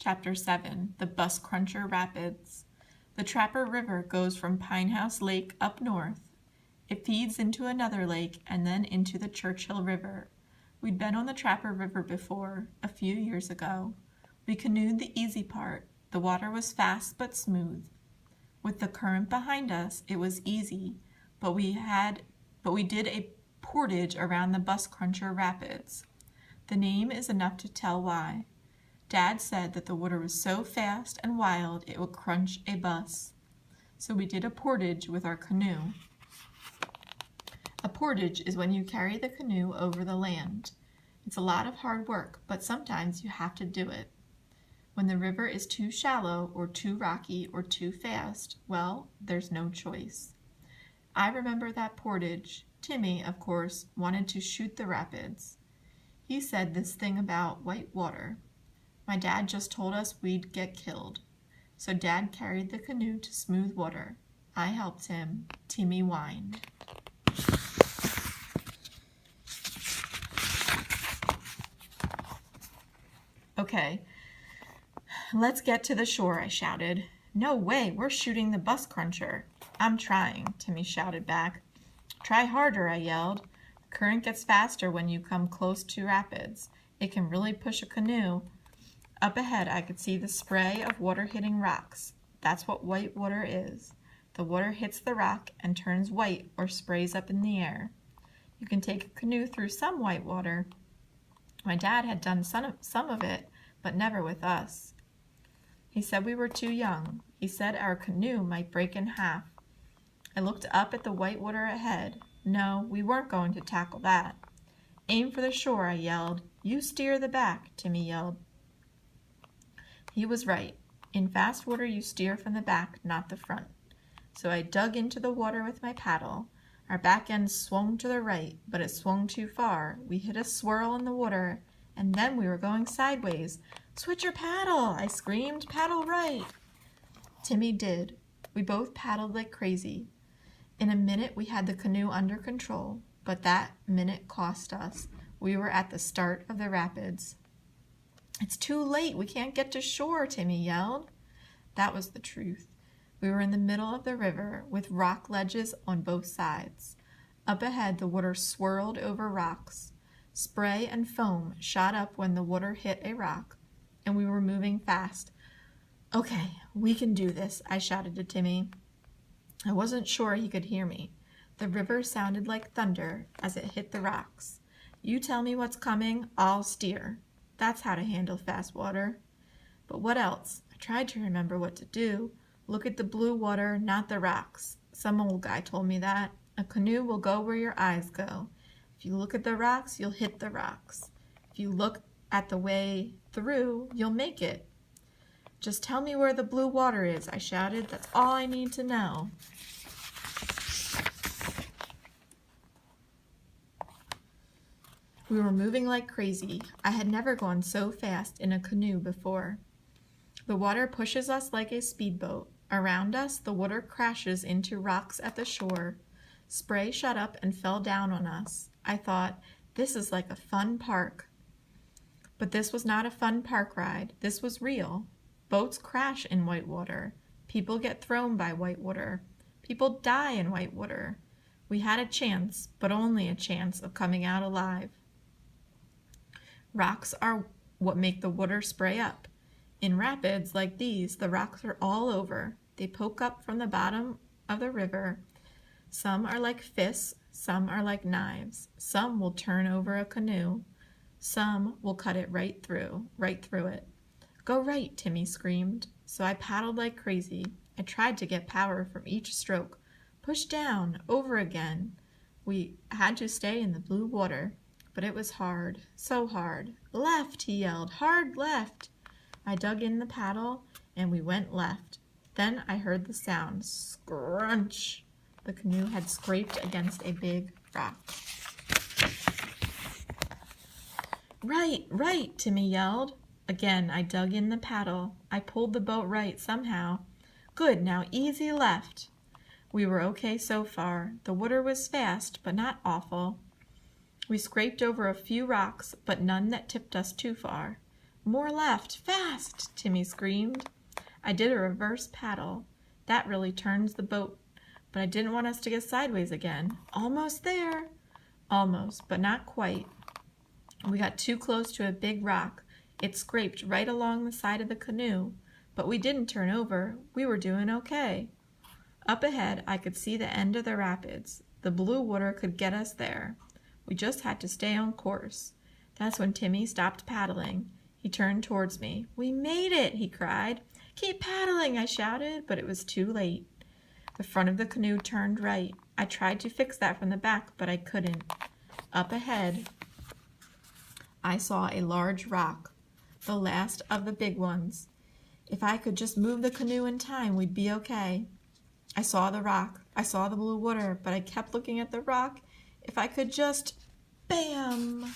Chapter 7, The Bus Cruncher Rapids. The Trapper River goes from Pine House Lake up north. It feeds into another lake and then into the Churchill River. We'd been on the Trapper River before, a few years ago. We canoed the easy part. The water was fast but smooth. With the current behind us, it was easy, but we did a portage around the Bus Cruncher Rapids. The name is enough to tell why. Dad said that the water was so fast and wild it would crunch a bus. So we did a portage with our canoe. A portage is when you carry the canoe over the land. It's a lot of hard work, but sometimes you have to do it. When the river is too shallow or too rocky or too fast, well, there's no choice. I remember that portage. Timmy, of course, wanted to shoot the rapids. He said this thing about white water. My dad just told us we'd get killed. So Dad carried the canoe to smooth water. I helped him. Timmy whined. Okay, let's get to the shore, I shouted. No way, we're shooting the bus cruncher. I'm trying, Timmy shouted back. Try harder, I yelled. The current gets faster when you come close to rapids. It can really push a canoe. Up ahead, I could see the spray of water hitting rocks. That's what white water is. The water hits the rock and turns white or sprays up in the air. You can take a canoe through some white water. My dad had done some of it, but never with us. He said we were too young. He said our canoe might break in half. I looked up at the white water ahead. No, we weren't going to tackle that. Aim for the shore, I yelled. You steer the back, Timmy yelled. He was right. In fast water, you steer from the back, not the front. So I dug into the water with my paddle. Our back end swung to the right, but it swung too far. We hit a swirl in the water, and then we were going sideways. Switch your paddle, I screamed. Paddle right. Timmy did. We both paddled like crazy. In a minute, we had the canoe under control, but that minute cost us. We were at the start of the rapids. It's too late. We can't get to shore, Timmy yelled. That was the truth. We were in the middle of the river with rock ledges on both sides. Up ahead, the water swirled over rocks. Spray and foam shot up when the water hit a rock, and we were moving fast. Okay, we can do this, I shouted to Timmy. I wasn't sure he could hear me. The river sounded like thunder as it hit the rocks. You tell me what's coming, I'll steer. That's how to handle fast water. But what else? I tried to remember what to do. Look at the blue water, not the rocks. Some old guy told me that. A canoe will go where your eyes go. If you look at the rocks, you'll hit the rocks. If you look at the way through, you'll make it. Just tell me where the blue water is, I shouted. That's all I need to know. We were moving like crazy. I had never gone so fast in a canoe before. The water pushes us like a speedboat. Around us, the water crashes into rocks at the shore. Spray shot up and fell down on us. I thought, this is like a fun park. But this was not a fun park ride. This was real. Boats crash in white water. People get thrown by white water. People die in white water. We had a chance, but only a chance, of coming out alive. Rocks are what make the water spray up. In rapids like these, the rocks are all over. They poke up from the bottom of the river. Some are like fists, some are like knives. Some will turn over a canoe. Some will cut it right through it. Go right, Timmy screamed. So I paddled like crazy. I tried to get power from each stroke. Push down, over again. We had to stay in the blue water, but it was hard, so hard. Left, he yelled, hard left. I dug in the paddle, and we went left. Then I heard the sound, scrunch. The canoe had scraped against a big rock. Right, Timmy yelled. Again, I dug in the paddle. I pulled the boat right somehow. Good, now easy left. We were okay so far. The water was fast, but not awful. We scraped over a few rocks, but none that tipped us too far. More left, fast, Timmy screamed. I did a reverse paddle. That really turns the boat, but I didn't want us to get sideways again. Almost there. Almost, but not quite. We got too close to a big rock. It scraped right along the side of the canoe, but we didn't turn over. We were doing okay. Up ahead, I could see the end of the rapids. The blue water could get us there. We just had to stay on course. That's when Timmy stopped paddling. He turned towards me. We made it, he cried. Keep paddling, I shouted, but it was too late. The front of the canoe turned right. I tried to fix that from the back, but I couldn't. Up ahead, I saw a large rock, the last of the big ones. If I could just move the canoe in time, we'd be okay. I saw the rock. I saw the blue water, but I kept looking at the rock. If I could just... Bam!